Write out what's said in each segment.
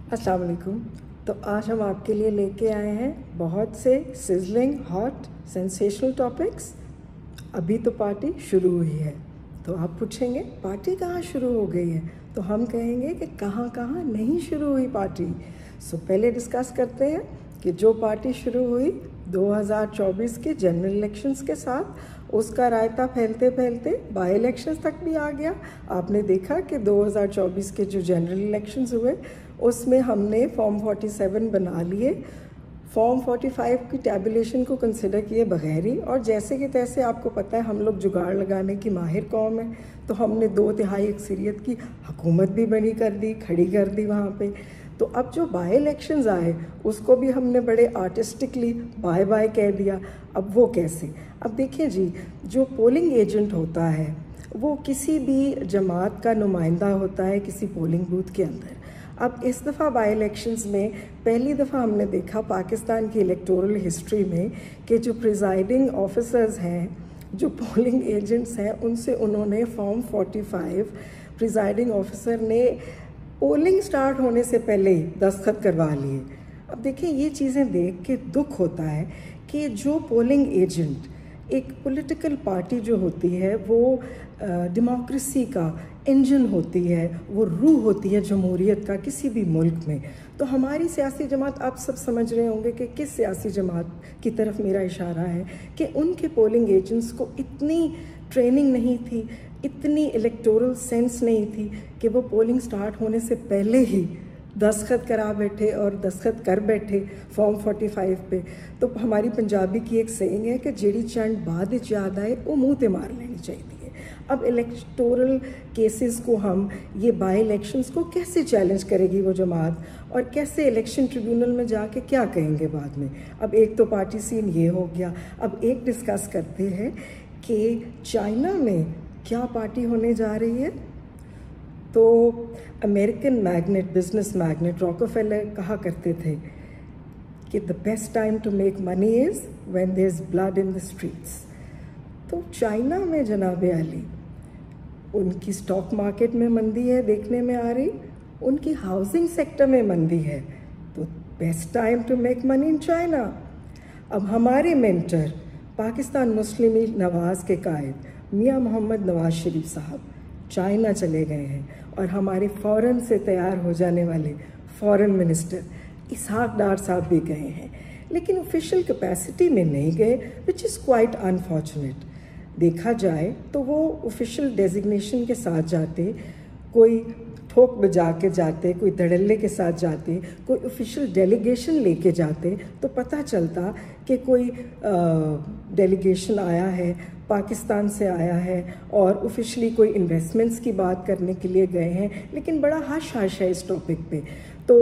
अस्सलाम वालेकुम। तो आज हम आपके लिए लेके आए हैं बहुत से सिजलिंग हॉट सेंसेशनल टॉपिक्स। अभी तो पार्टी शुरू हुई है, तो आप पूछेंगे पार्टी कहाँ शुरू हो गई है, तो हम कहेंगे कि कहाँ कहाँ नहीं शुरू हुई पार्टी। पहले डिस्कस करते हैं कि जो पार्टी शुरू हुई 2024 के जनरल इलेक्शंस के साथ, उसका रायता फैलते फैलते बाई इलेक्शंस तक भी आ गया। आपने देखा कि 2024 के जो जनरल इलेक्शंस हुए उसमें हमने फॉर्म 47 बना लिए, फॉर्म 45 की टैबुलेशन को कंसिडर किए बगैर ही, और जैसे कि तैसे आपको पता है हम लोग जुगाड़ लगाने की माहिर कौम है, तो हमने 2/3 अक्सरियत की हुकूमत भी बनी कर दी, खड़ी कर दी वहाँ पे। तो अब जो बाई इलेक्शंस आए उसको भी हमने बड़े आर्टिस्टिकली बाय बाय कह दिया। अब वो कैसे? अब देखिए जी, जो पोलिंग एजेंट होता है वो किसी भी जमात का नुमाइंदा होता है किसी पोलिंग बूथ के अंदर। अब इस दफ़ा बाई इलेक्शंस में पहली दफ़ा हमने देखा पाकिस्तान की इलेक्टोरल हिस्ट्री में कि जो प्रिजाइडिंग ऑफिसर्स हैं, जो पोलिंग एजेंट्स हैं, उनसे उन्होंने फॉर्म 45 प्रिजाइडिंग ऑफिसर ने पोलिंग स्टार्ट होने से पहले ही दस्तखत करवा लिए। अब देखिए, ये चीज़ें देख के दुख होता है कि जो पोलिंग एजेंट, एक पॉलिटिकल पार्टी जो होती है वो डेमोक्रेसी का इंजन होती है, वो रूह होती है जमहूरियत का किसी भी मुल्क में। तो हमारी सियासी जमात, आप सब समझ रहे होंगे कि किस सियासी जमात की तरफ मेरा इशारा है, कि उनके पोलिंग एजेंट्स को इतनी ट्रेनिंग नहीं थी, इतनी इलेक्टोरल सेंस नहीं थी कि वो पोलिंग स्टार्ट होने से पहले ही दस्तखत करा बैठे और दस्तखत कर बैठे फॉर्म 45 पे। तो हमारी पंजाबी की एक सेइंग है कि जेड़ी चंड बाद याद आए वो मुँह ते मार लेनी चाहिए। अब इलेक्टोरल केसेस को, हम ये बाई इलेक्शंस को कैसे चैलेंज करेगी वो जमात, और कैसे इलेक्शन ट्रिब्यूनल में जाके क्या कहेंगे बाद में। अब एक तो पार्टी सीन ये हो गया। अब एक डिस्कस करते हैं कि चाइना में क्या पार्टी होने जा रही है। तो American magnet, business magnet Rockefeller कहा करते थे कि the best time to make money is when there is blood in the streets. तो चाइना में जनाब अली, उनकी स्टॉक मार्केट में मंदी है देखने में आ रही, उनकी हाउसिंग सेक्टर में मंदी है, तो best time to make money in China. अब हमारे मेंटर पाकिस्तान मुस्लिम लीग नवाज़ के कायद मियां मोहम्मद नवाज शरीफ साहब चाइना चले गए हैं, और हमारे फ़ौरन से तैयार हो जाने वाले फॉरेन मिनिस्टर इसहाक डार साहब भी गए हैं, लेकिन ऑफिशियल कैपेसिटी में नहीं गए, विच इज़ क्वाइट अनफॉर्चुनेट। देखा जाए तो वो ऑफिशियल डेजिग्नेशन के साथ जाते, कोई ठोक बजा के जाते, कोई धड़ल्ले के साथ जाते, कोई ऑफिशियल डेलीगेशन लेके जाते, तो पता चलता कि कोई डेलीगेशन आया है, पाकिस्तान से आया है और ऑफिशियली कोई इन्वेस्टमेंट्स की बात करने के लिए गए हैं। लेकिन बड़ा हश हश है इस टॉपिक पे। तो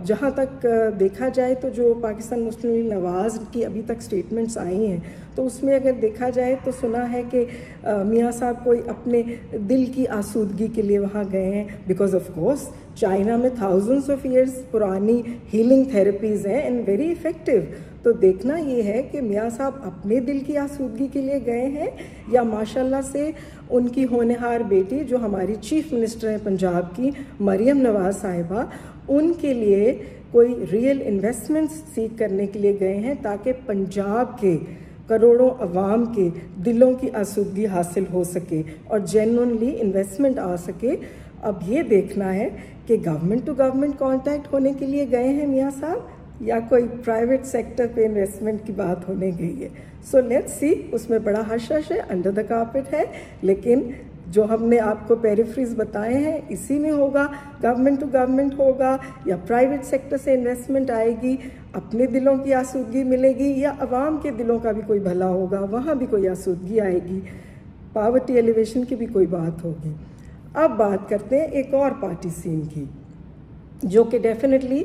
जहाँ तक देखा जाए तो जो पाकिस्तान मुस्लिम लीग नवाज़ की अभी तक स्टेटमेंट्स आई हैं, तो उसमें अगर देखा जाए तो सुना है कि मियाँ साहब कोई अपने दिल की आसूदगी के लिए वहाँ गए हैं, बिकॉज ऑफ कोर्स चाइना में थाउजेंड्स ऑफ ईयर्स पुरानी हीलिंग थेरेपीज़ हैं एंड वेरी इफ़ेक्टिव। तो देखना ये है कि मियाँ साहब अपने दिल की आसूदगी के लिए गए हैं, या माशाल्लाह से उनकी होनहार बेटी जो हमारी चीफ मिनिस्टर हैं पंजाब की, मरियम नवाज़ साहिबा, उनके लिए कोई रियल इन्वेस्टमेंट्स सीख करने के लिए गए हैं, ताकि पंजाब के करोड़ों अवाम के दिलों की आसूदगी हासिल हो सके और जेन्युइनली इन्वेस्टमेंट आ सके। अब ये देखना है कि गवर्नमेंट टू गवर्नमेंट कॉन्टैक्ट होने के लिए गए हैं मियाँ साहब, या कोई प्राइवेट सेक्टर पे इन्वेस्टमेंट की बात होने गई है। सो लेट्स सी, उसमें बड़ा हश हश है, अंडर द कारपेट है, लेकिन जो हमने आपको पेरिफ्रीज बताए हैं इसी में होगा, गवर्नमेंट टू गवर्नमेंट होगा या प्राइवेट सेक्टर से इन्वेस्टमेंट आएगी, अपने दिलों की आसूदगी मिलेगी, या अवाम के दिलों का भी कोई भला होगा, वहाँ भी कोई आसूदगी आएगी, पावर्टी एलिवेशन की भी कोई बात होगी। अब बात करते हैं एक और पार्टी सीन की, जो कि डेफिनेटली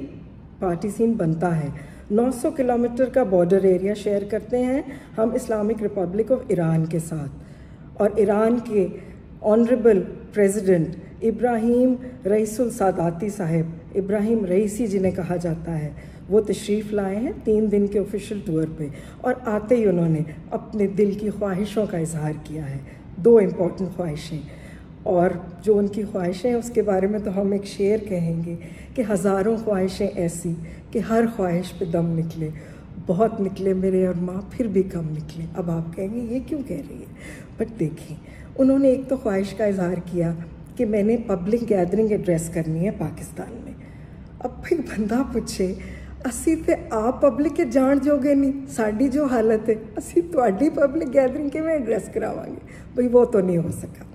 पार्टी सीन बनता है। 900 किलोमीटर का बॉर्डर एरिया शेयर करते हैं हम इस्लामिक रिपब्लिक ऑफ ईरान के साथ, और ईरान के ऑनरेबल प्रेसिडेंट इब्राहिम रईसुल सादाती साहब, इब्राहिम रईसी जिन्हें कहा जाता है, वो तशरीफ़ लाए हैं 3 दिन के ऑफिशियल टूर पे, और आते ही उन्होंने अपने दिल की ख्वाहिशों का इजहार किया है। 2 इम्पॉर्टेंट ख्वाहिशें, और जो उनकी ख्वाहिशें हैं उसके बारे में तो हम एक शेर कहेंगे कि हज़ारों ख्वाहिशें ऐसी कि हर ख्वाहिश पे दम निकले, बहुत निकले मेरे और माँ फिर भी कम निकले। अब आप कहेंगे ये क्यों कह रही है, बट देखिए उन्होंने एक तो ख्वाहिश का इजहार किया कि मैंने पब्लिक गैदरिंग एड्रेस करनी है पाकिस्तान में। अब फिर बंदा पूछे असी तो आप पब्लिक के जान जोगे नहीं, साड़ी जो हालत है असी तुहाडी पब्लिक गैदरिंग के में एड्रेस करावांगे, भाई वो तो नहीं हो सका।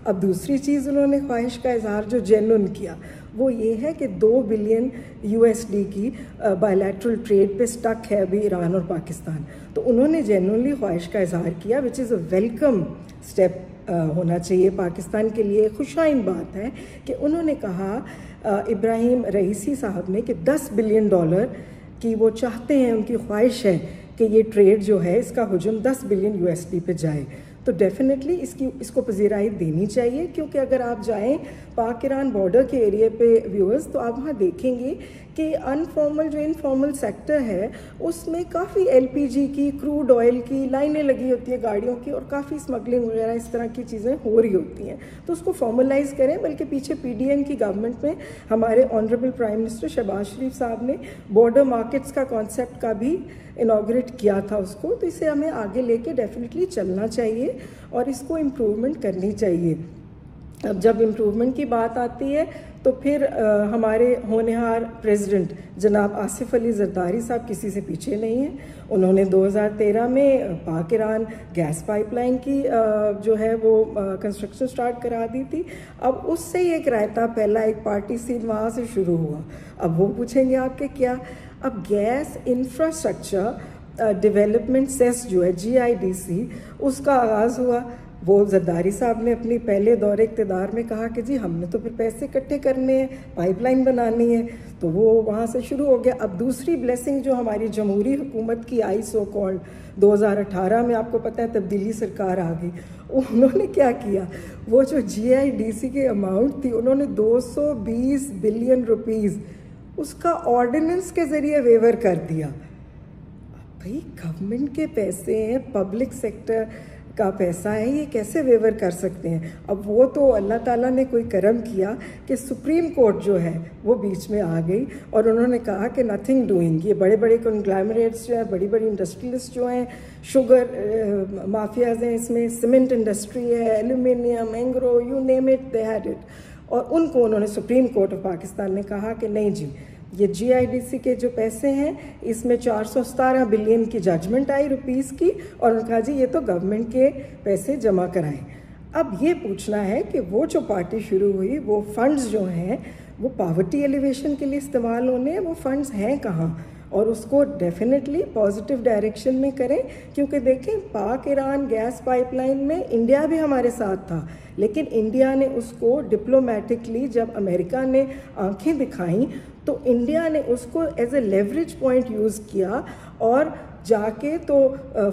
अब दूसरी चीज़ उन्होंने ख्वाहिश का इजहार जो जेन्युइन किया वो ये है कि 2 बिलियन USD की बायलैटरल ट्रेड पे स्टक है अभी ईरान और पाकिस्तान। तो उन्होंने जेन्युइनली ख्वाहिश का इजहार किया, which is a welcome step होना चाहिए पाकिस्तान के लिए। खुशाइन बात है कि उन्होंने कहा इब्राहिम रईसी साहब ने कि $10 बिलियन की वो चाहते हैं, उनकी ख्वाहिश है कि ये ट्रेड जो है इसका हुजूम 10 बिलियन USD पे जाए। तो डेफिनेटली इसको पजीराई देनी चाहिए, क्योंकि अगर आप जाएं पाक ईरान बॉर्डर के एरिया पे व्यूअर्स तो आप वहाँ देखेंगे कि अनफॉर्मल जो इनफॉर्मल सेक्टर है उसमें काफ़ी LPG की, क्रूड ऑयल की लाइनें लगी होती हैं गाड़ियों की, और काफ़ी स्मगलिंग वगैरह इस तरह की चीज़ें हो रही होती हैं। तो उसको फॉर्मलाइज करें, बल्कि पीछे PDM की गवर्नमेंट में हमारे ऑनरेबल प्राइम मिनिस्टर शहबाज शरीफ साहब ने बॉर्डर मार्केट्स का कॉन्सेप्ट का भी इनाग्रेट किया था उसको। तो इसे हमें आगे लेके डेफिनेटली चलना चाहिए और इसको इम्प्रूवमेंट करनी चाहिए। अब जब इम्प्रूवमेंट की बात आती है तो फिर हमारे होनहार प्रेसिडेंट जनाब आसिफ अली जरदारी साहब किसी से पीछे नहीं हैं। उन्होंने 2013 में पाक ईरान गैस पाइपलाइन की जो है वो कंस्ट्रक्शन स्टार्ट करा दी थी। अब उससे ही एक रायता पहला एक पार्टी सीन वहाँ से शुरू हुआ। अब वो पूछेंगे आपके क्या, अब गैस इंफ्रास्ट्रक्चर डेवलपमेंट सेस जो है GIDC उसका आगाज़ हुआ। वो जरदारी साहब ने अपनी पहले दौरे इक़्तिदार में कहा कि जी हमने तो फिर पैसे इकट्ठे करने हैं, पाइपलाइन बनानी है, तो वो वहाँ से शुरू हो गया। अब दूसरी ब्लेसिंग जो हमारी जमहूरी हुकूमत की आई सो कॉल्ड 2018 में, आपको पता है तब्दीली सरकार आ गई, उन्होंने क्या किया, वो जो GIDC की अमाउंट थी उन्होंने 220 बिलियन रुपीज़ उसका ऑर्डिनेंस के ज़रिए वेवर कर दिया। भाई गवर्नमेंट के पैसे हैं, पब्लिक सेक्टर का पैसा है, ये कैसे वेवर कर सकते हैं। अब वो तो अल्लाह ताला ने कोई करम किया कि सुप्रीम कोर्ट जो है वो बीच में आ गई और उन्होंने कहा कि नथिंग डूइंग। ये बड़े बड़े कंग्लैमरेट्स जो हैं, बड़ी बड़ी इंडस्ट्रियलिस्ट जो हैं, शुगर माफियाज हैं, इसमें सीमेंट इंडस्ट्री है, aluminium, Engro, you name it they had it, और उनको उन्होंने सुप्रीम कोर्ट ऑफ पाकिस्तान ने कहा कि नहीं जी, ये GIDC के जो पैसे हैं इसमें 417 बिलियन की जजमेंट आई रुपीस की, और उन्होंने कहा जी ये तो गवर्नमेंट के पैसे जमा कराएं। अब ये पूछना है कि वो जो पार्टी शुरू हुई वो फंड्स जो हैं वो पावर्टी एलिवेशन के लिए इस्तेमाल होने हैं, वो फंड्स हैं कहाँ, और उसको डेफिनेटली पॉजिटिव डायरेक्शन में करें। क्योंकि देखें पाक ईरान गैस पाइपलाइन में इंडिया भी हमारे साथ था, लेकिन इंडिया ने उसको डिप्लोमेटिकली जब अमेरिका ने आंखें दिखाईं तो इंडिया ने उसको as a leverage point use किया और जाके तो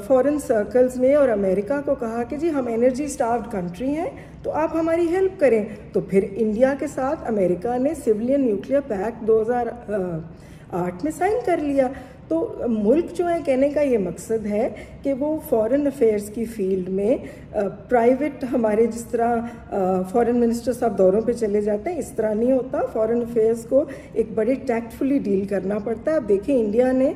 फॉरेन सर्कल्स में और अमेरिका को कहा कि जी हम एनर्जी स्टार्व्ड कंट्री हैं तो आप हमारी हेल्प करें। तो फिर इंडिया के साथ अमेरिका ने सिविलियन न्यूक्लियर पैक्ट 2008 में साइन कर लिया। तो मुल्क जो है, कहने का ये मकसद है कि वो फॉरेन अफेयर्स की फील्ड में प्राइवेट, हमारे जिस तरह फॉरेन मिनिस्टर साहब दौरों पे चले जाते हैं इस तरह नहीं होता। फॉरेन अफेयर्स को एक बड़े टैक्टफुली डील करना पड़ता है। अब देखिए इंडिया ने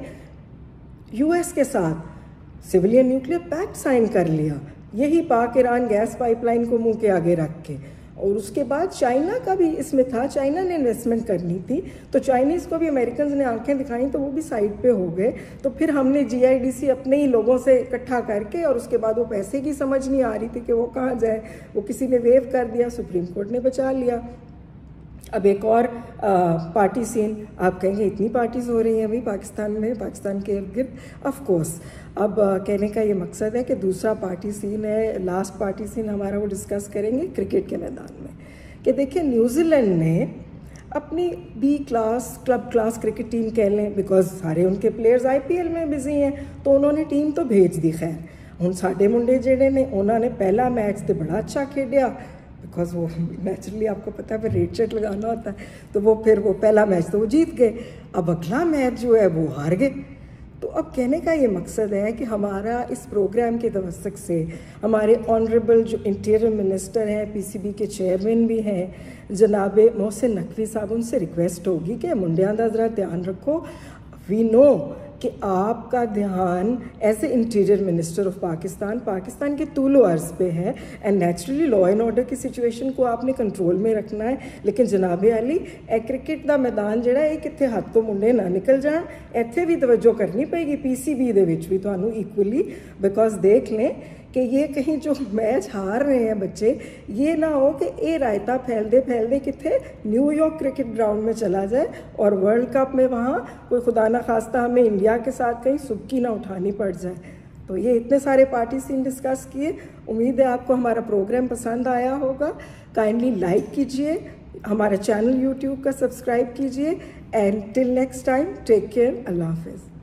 US के साथ सिविलियन न्यूक्लियर पैक्ट साइन कर लिया, यही पाक ईरान गैस पाइपलाइन को मुंह के आगे रख के, और उसके बाद चाइना का भी इसमें था, चाइना ने इन्वेस्टमेंट करनी थी तो चाइनीज़ को भी अमेरिकन ने आंखें दिखाई तो वो भी साइड पे हो गए। तो फिर हमने GIDC अपने ही लोगों से इकट्ठा करके, और उसके बाद वो पैसे की समझ नहीं आ रही थी कि वो कहाँ जाए, वो किसी ने वेव कर दिया, सुप्रीम कोर्ट ने बचा लिया। अब एक और पार्टी सीन, आप कहेंगे इतनी पार्टीज़ हो रही हैं अभी पाकिस्तान में, पाकिस्तान के इर्द गिर्द। ऑफ कोर्स अब कहने का ये मकसद है कि दूसरा पार्टी सीन है, लास्ट पार्टी सीन हमारा वो डिस्कस करेंगे क्रिकेट के मैदान में, कि देखिए न्यूजीलैंड ने अपनी B class club class cricket team कह लें, बिकॉज सारे उनके प्लेयर्स IPL में बिजी हैं, तो उन्होंने टीम तो भेज दी। खैर हुण साडे मुंडे जेडे ने उन्होंने पहला मैच तो बड़ा अच्छा खेडिया, बिकॉज वो नेचुरली आपको पता है फिर रेट शेट लगाना होता है, तो वो फिर वो पहला मैच तो वो जीत गए। अब अगला मैच जो है वो हार गए। तो अब कहने का ये मकसद है कि हमारा इस प्रोग्राम के तवस्सुक से हमारे ऑनरेबल जो इंटीरियर मिनिस्टर हैं, पीसीबी के चेयरमैन भी हैं, जनाब मोहसिन नकवी साहब, उनसे रिक्वेस्ट होगी कि मुंडियां दा ज़रा ध्यान रखो। वी नो कि आपका ध्यान as a interior minister of Pakistan के तूलो अर्ज़ पे है and naturally law and order की सिचुएशन को आपने कंट्रोल में रखना है। लेकिन जनाब अली ए क्रिकेट का मैदान जिहड़ा ये कित्थे हथ तो मुंडे ना निकल जान, इत्थे भी तवज्जो करनी पेगी पीसीबी दे विच भी तुहानू इक्वली, बिकॉज देख लें कि ये कहीं जो मैच हार रहे हैं बच्चे, ये ना हो कि ये रायता फैलते फैलते कितने न्यूयॉर्क क्रिकेट ग्राउंड में चला जाए और वर्ल्ड कप में वहाँ कोई खुदा ना खास्ता हमें इंडिया के साथ कहीं सुबकी ना उठानी पड़ जाए। तो ये इतने सारे पार्टी सीन डिस्कस किए। उम्मीद है आपको हमारा प्रोग्राम पसंद आया होगा। काइंडली लाइक कीजिए, हमारा चैनल यूट्यूब का सब्सक्राइब कीजिए and till next time take care, अल्लाह हाफिज़।